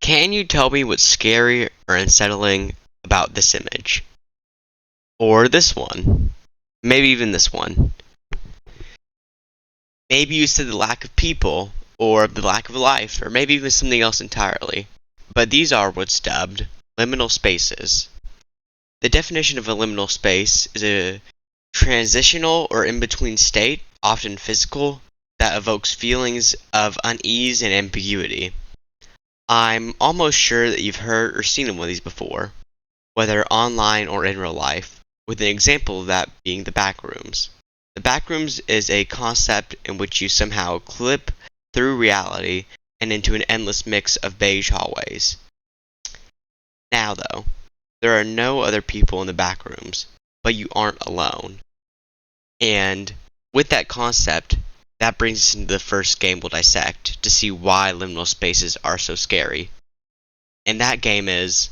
Can you tell me what's scary or unsettling about this image? Or this one? Maybe even this one. Maybe you said the lack of people, or the lack of life, or maybe even something else entirely. But these are what's dubbed liminal spaces. The definition of a liminal space is a transitional or in-between state, often physical, that evokes feelings of unease and ambiguity. I'm almost sure that you've heard or seen one of these before, whether online or in real life, with an example of that being the backrooms. The backrooms is a concept in which you somehow clip through reality and into an endless mix of beige hallways. Now though, there are no other people in the backrooms, but you aren't alone. And with that concept, that brings us into the first game we'll dissect to see why liminal spaces are so scary. And that game is...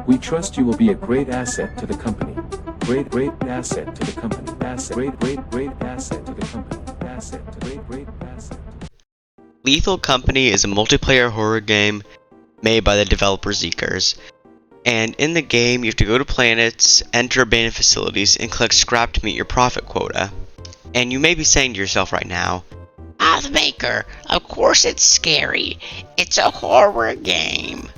We trust you will be a great asset to the company. Great asset to the company. Great asset to the company. Asset to great asset. Lethal Company is a multiplayer horror game made by the developer Zeekers. And in the game, you have to go to planets, enter abandoned facilities, and collect scrap to meet your profit quota. And you may be saying to yourself right now, The maker, of course it's scary. It's a horror game.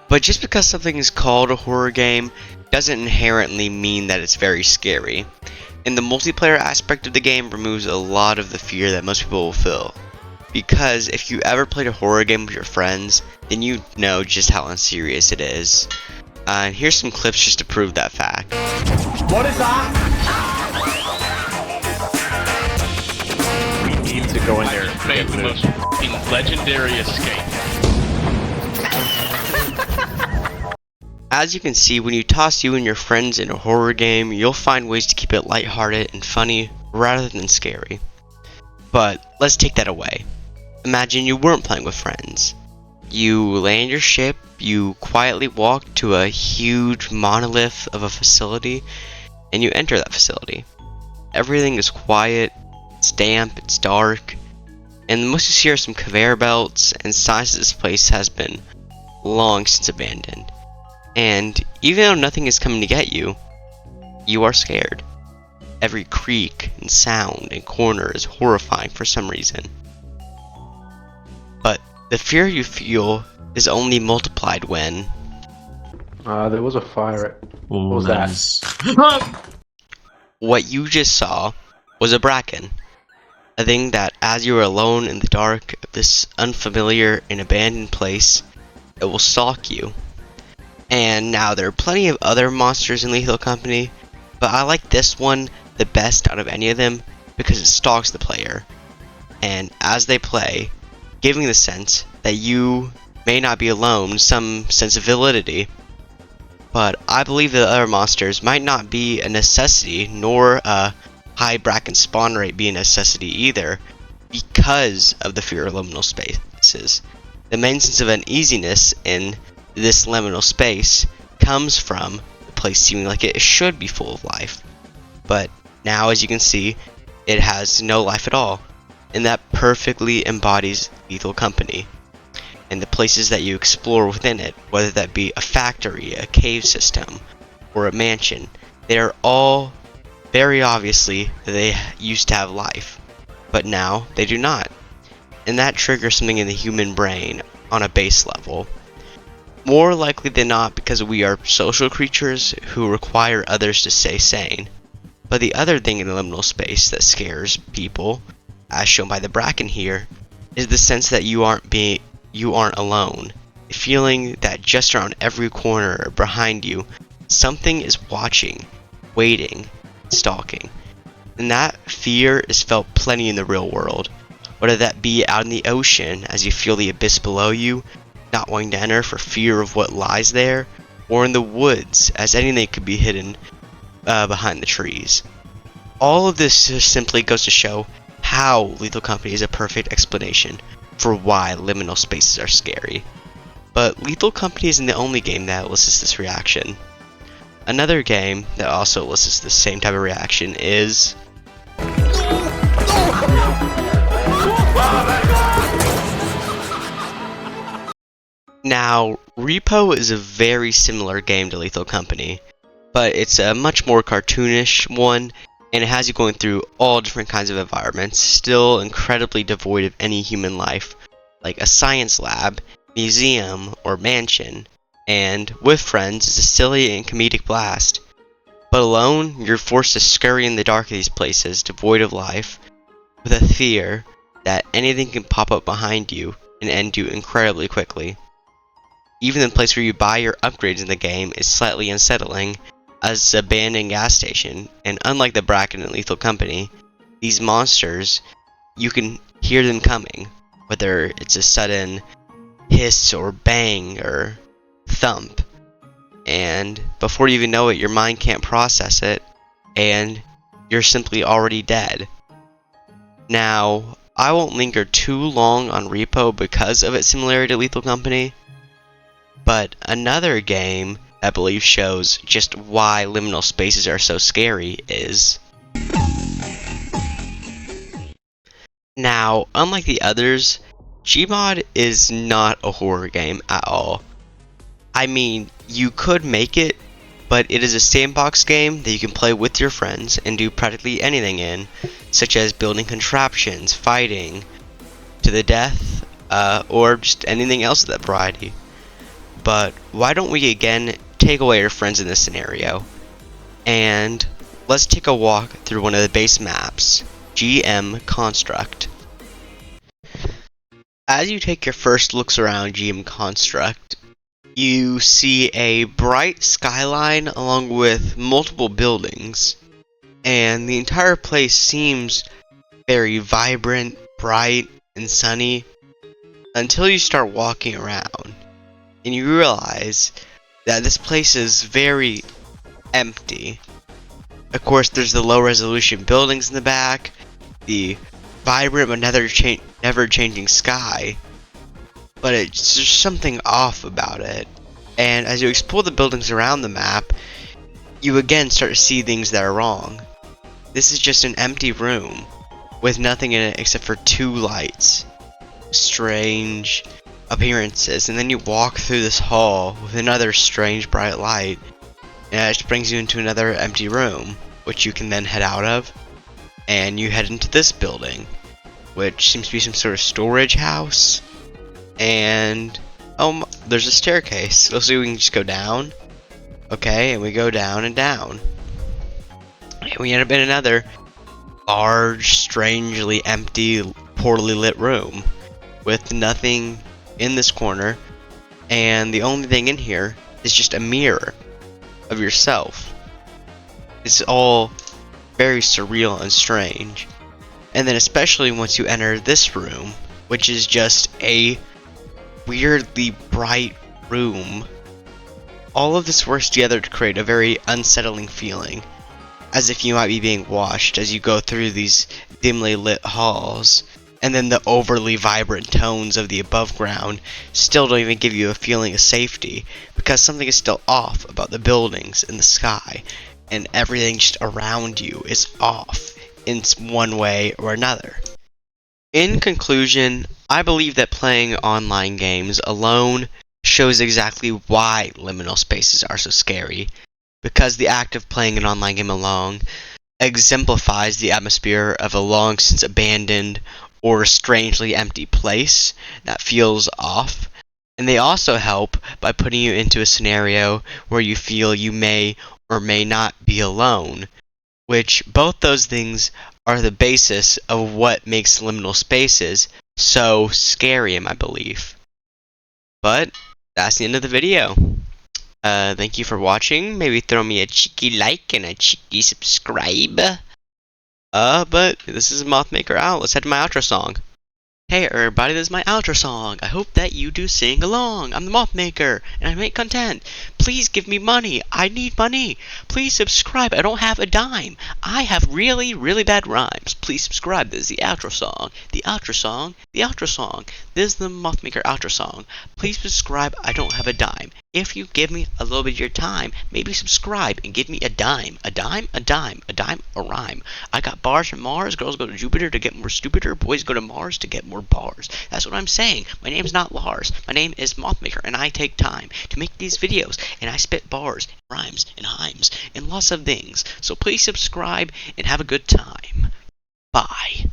But just because something is called a horror game doesn't inherently mean that it's very scary. And the multiplayer aspect of the game removes a lot of the fear that most people will feel. Because if you ever played a horror game with your friends, then you know just how unserious it is. And here's some clips just to prove that fact. What is that? We need to go in there and Made the most f***ing legendary escape. As you can see, when you toss you and your friends in a horror game, you'll find ways to keep it lighthearted and funny rather than scary. But let's take that away. Imagine you weren't playing with friends. You land your ship, you quietly walk to a huge monolith of a facility, and you enter that facility. Everything is quiet, it's damp, it's dark, and the most you see are some conveyor belts, and signs that this place has been long since abandoned. And even though nothing is coming to get you, you are scared. Every creak and sound and corner is horrifying for some reason. But the fear you feel is only multiplied when... There was a fire. What was that? What you just saw was a bracken. A thing that, as you are alone in the dark of this unfamiliar and abandoned place, it will stalk you. And now there are plenty of other monsters in Lethal Company, but I like this one the best out of any of them because it stalks the player. And as they play, giving the sense that you may not be alone, some sense of validity. But I believe the other monsters might not be a necessity, nor a high bracken spawn rate be a necessity either, because of the fear of liminal spaces. The main sense of uneasiness in this liminal space comes from the place seeming like it should be full of life. But now, as you can see, it has no life at all, and that perfectly embodies Lethal Company. And the places that you explore within it, whether that be a factory, a cave system, or a mansion, they are all very obviously they used to have life, but now they do not. And that triggers something in the human brain on a base level. More likely than not because we are social creatures who require others to stay sane. But the other thing in the liminal space that scares people, as shown by the bracken here, is the sense that you aren't alone. The feeling that just around every corner or behind you, something is watching, waiting, stalking. And that fear is felt plenty in the real world, whether that be out in the ocean as you feel the abyss below you, not wanting to enter for fear of what lies there, or in the woods as anything could be hidden behind the trees. All of this just simply goes to show how Lethal Company is a perfect explanation for why liminal spaces are scary. But Lethal Company isn't the only game that elicits this reaction. Another game that also elicits the same type of reaction is... Now, Repo is a very similar game to Lethal Company, but it's a much more cartoonish one, and it has you going through all different kinds of environments, still incredibly devoid of any human life, like a science lab, museum, or mansion, and with friends, it's a silly and comedic blast. But alone, you're forced to scurry in the dark of these places, devoid of life, with a fear that anything can pop up behind you and end you incredibly quickly. Even the place where you buy your upgrades in the game is slightly unsettling, as an abandoned gas station, and unlike the Bracken and Lethal Company, these monsters, you can hear them coming, whether it's a sudden hiss or bang or thump, and before you even know it, your mind can't process it, and you're simply already dead. Now, I won't linger too long on Repo because of its similarity to Lethal Company, but another game I believe shows just why liminal spaces are so scary is... Now, unlike the others, Gmod is not a horror game at all. I mean, you could make it, but it is a sandbox game that you can play with your friends and do practically anything in, such as building contraptions, fighting to the death, or just anything else of that variety. But why don't we again take away our friends in this scenario, and let's take a walk through one of the base maps, GM Construct. As you take your first looks around GM Construct, you see a bright skyline along with multiple buildings, and the entire place seems very vibrant, bright, and sunny until you start walking around and you realize that this place is very empty. Of course, there's the low resolution buildings in the back, the vibrant but never changing sky, but it's just something off about it. And as you explore the buildings around the map, you again start to see things that are wrong. This is just an empty room with nothing in it except for two lights. Strange appearances, and then you walk through this hall with another strange bright light, and it just brings you into another empty room, which you can then head out of, and you head into this building, which seems to be some sort of storage house, and there's a staircase, so we can just go down. Okay, and we go down and down, and we end up in another large, strangely empty, poorly lit room with nothing in this corner, and the only thing in here is just a mirror of yourself. It's all very surreal and strange. And then especially once you enter this room, which is just a weirdly bright room, all of this works together to create a very unsettling feeling, as if you might be being watched as you go through these dimly lit halls. And then the overly vibrant tones of the above ground still don't even give you a feeling of safety, because something is still off about the buildings and the sky, and everything just around you is off in one way or another. In conclusion, I believe that playing online games alone shows exactly why liminal spaces are so scary, because the act of playing an online game alone exemplifies the atmosphere of a long since abandoned or strangely empty place that feels off, and they also help by putting you into a scenario where you feel you may or may not be alone, which both those things are the basis of what makes liminal spaces so scary in my belief. But that's the end of the video. Thank you for watching. Maybe throw me a cheeky like and a cheeky subscribe. But this is Mothmaker out. Let's head to my outro song. Hey everybody, this is my outro song. I hope that you do sing along. I'm the Mothmaker, and I make content. Please give me money. I need money. Please subscribe. I don't have a dime. I have really, really bad rhymes. Please subscribe. This is the outro song. The outro song. The outro song. This is the Mothmaker outro song. Please subscribe. I don't have a dime. if you give me a little bit of your time, maybe subscribe and give me a dime, a dime, a dime, a dime, a rhyme. I got bars from Mars. Girls go to Jupiter to get more stupider. Boys go to Mars to get more bars. That's what I'm saying. My name's not Lars. My name is Mothmaker, and I take time to make these videos, and I spit bars, rhymes, and hymes, and lots of things. So please subscribe and have a good time. Bye.